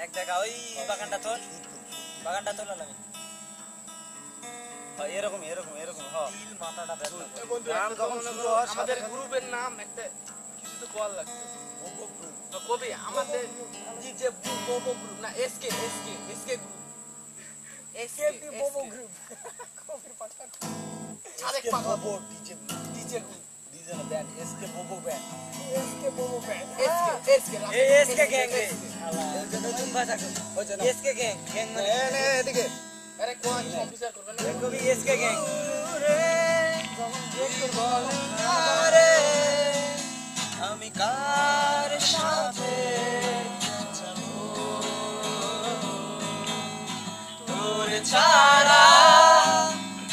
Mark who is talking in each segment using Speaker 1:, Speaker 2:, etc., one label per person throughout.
Speaker 1: এক দেখা ওই বাগানটা তোল আমি
Speaker 2: এরকম এরকম এরকম
Speaker 1: তিল মাথাটা ব্যথা
Speaker 2: গান যখন শুরু হয়
Speaker 3: আমাদের গ্রুপের নাম একটা কিছু তো কল লাগছে কবি আমাদের ডিজে বোবো গ্রুপ না এসকে গ্রুপ এসকে বোবো গ্রুপ আরেক
Speaker 2: বোবো ডিজে গ্রুপ ডিজে না ব্যান্ড এসকে বোবো ব্যান্ড
Speaker 1: এসকে গ্যাং রে নতুন ভাষা এসকে গ্যাং মানে
Speaker 2: এদিকে
Speaker 3: আরে কোন কম্পিউটার করবে না
Speaker 1: কবি এসকে গ্যাং আমি কার সাথে যাবো তোর ছাড়া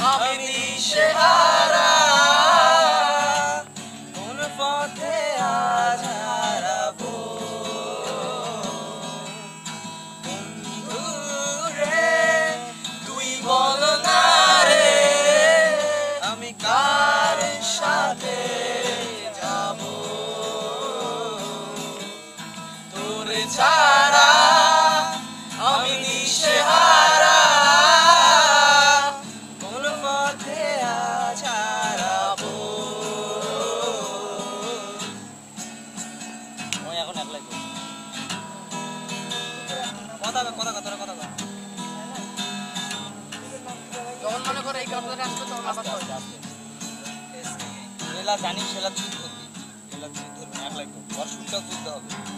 Speaker 1: আমি দিশেহারা কোন পথে আজ হারাবো বন্ধুরে তুই বল না রে আমি কার সাথে যাব তোর ছাড়া আমি দিশেহারা কোন পথে আজ হারাবো মই এখন একলাই কথা
Speaker 3: যখন মনে করে এই কারণে আসবে তখন আবার
Speaker 1: এলা জানি সেলা তুই ধরবি এলা তুই ধরবি একলাই ওর শুটটাও তুলতে হবে